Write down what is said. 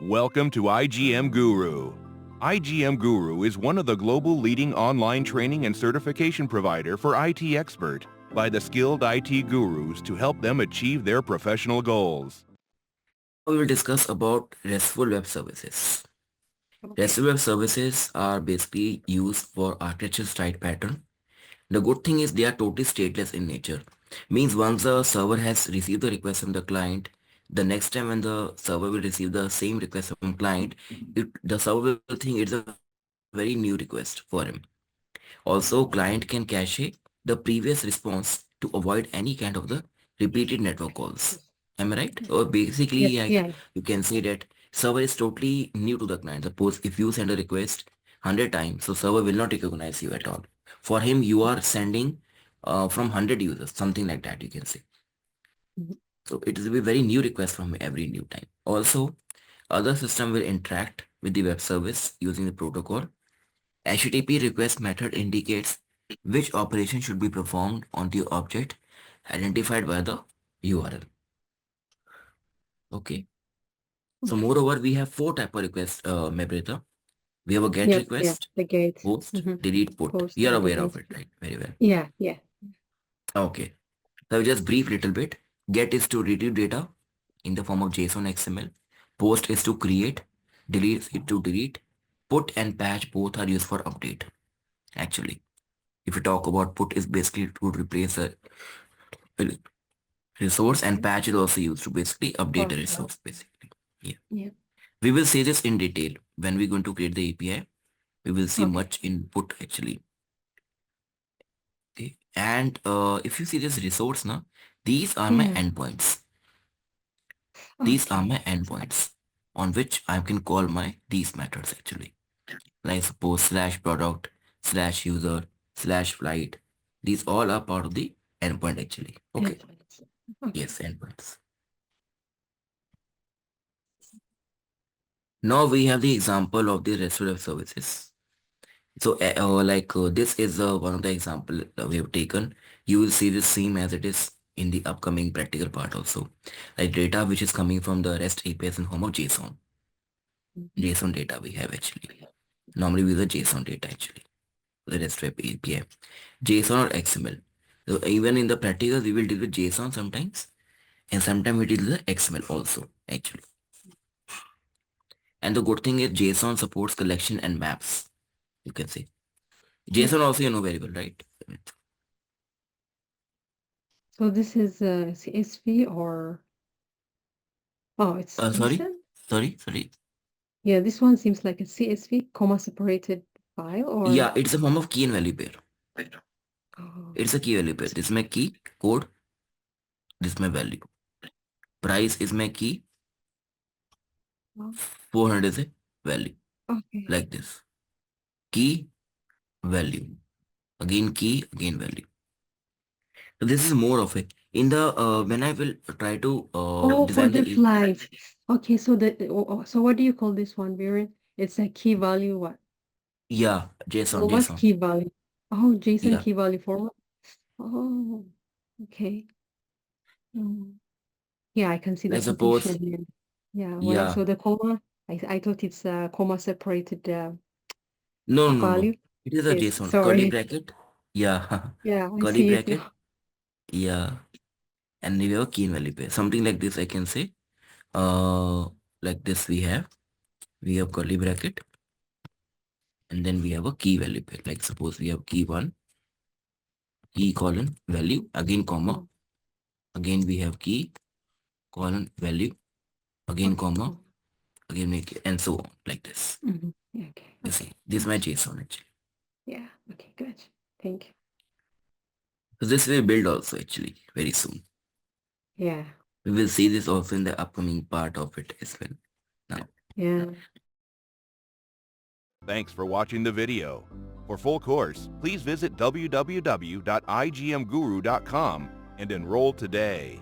Welcome to igmGuru. igmGuru is one of the global leading online training and certification provider for IT expert by the skilled IT gurus to help them achieve their professional goals. We will discuss about RESTful web services. Okay. RESTful web services are basically used for architecture style pattern. The good thing is they are totally stateless in nature. Means once the server has received the request from the client, the next time when the server will receive the same request from client, the server will think it's a very new request for him. Also, client can cache the previous response to avoid any kind of the repeated network calls. Am I right? Or basically, Yes, like yeah. you can say that server is totally new to the client. Suppose if you send a request 100 times, so server will not recognize you at all. For him, you are sending from 100 users, something like that you can say. Mhm. So it will be very new request from every new time. Also, other system will interact with the web service using the protocol. HTTP request method indicates which operation should be performed on the object identified by the URL. Okay. So Okay. moreover, we have four type of requests, Mebrita. We have a get Yes, yeah. request, The gate. post, delete, put. Post You are and aware of delete. it, right? Very well. Yeah, yeah. Okay. So I'll just brief little bit. Get is to retrieve data in the form of JSON XML. Post is to create. Delete is to delete. Put and patch both are used for update. Actually, if you talk about put is basically to replace a resource and patch is also used to basically update a Okay. resource basically. Yeah. Yeah. We will see this in detail when we're going to create the API. We will see Okay. much input actually. Okay. And if you see this resource now, these are my Yeah. endpoints. These are my Okay. endpoints on which I can call my these methods actually. Like suppose slash product, slash user, slash flight. These all are part of the endpoint actually. Okay. Endpoints. Okay. Yes, endpoints. Now we have the example of the RESTful web services. So this is one of the example we have taken. You will see the same as it is in the upcoming practical part also. Like data which is coming from the REST APIs in form of JSON. Mhm. JSON data we have actually. Normally we use the JSON data actually. The REST web API. JSON or XML. So even in the practical we will deal with JSON sometimes and sometimes we deal with the XML also actually. And the good thing is JSON supports collection and maps. You can say. Yeah. JSON also you know very well, right? So this is CSV or it's Sorry, decent. sorry. Yeah, this one seems like a CSV, comma separated file or Yeah, it's a form of key and value pair. oh, It's a key value pair. This is my key code. This is my value. Price is my key. oh, 400 is a value. okay. Like this. Key, value. Again key, again value. So this is more of it. In the when I will try to Oh, for design the the flight. Okay, so so what do you call this one, Viren? It's a key value what? yeah, JSON, Format JSON. key value. Oh, JSON Yeah. key value format. Oh, okay. Mm. Yeah, I can see the Like confusion suppose, here. Yeah, when I yeah. saw the comma, I thought it's a comma separated No. value. It is a Yes, JSON. Curly sorry. bracket. Yeah. Yeah, I Curly see it bracket. now. Yeah. And we have a key and value pair. Something like this I can say. Uh, like this we have curly bracket and then we have a key value pair. Like suppose we have key one, key colon value, again comma, Mm. again we have key colon value, again Okay, comma, cool. again make it, and so on like this. Yeah, okay, You see, okay. this is my JSON actually. Yeah, okay, good. Thank you. So this will build also actually very soon. Yeah, We will see this also in the upcoming part of it as well. Now, yeah. Thanks for watching the video. For full course, please visit www.igmguru.com and enroll today.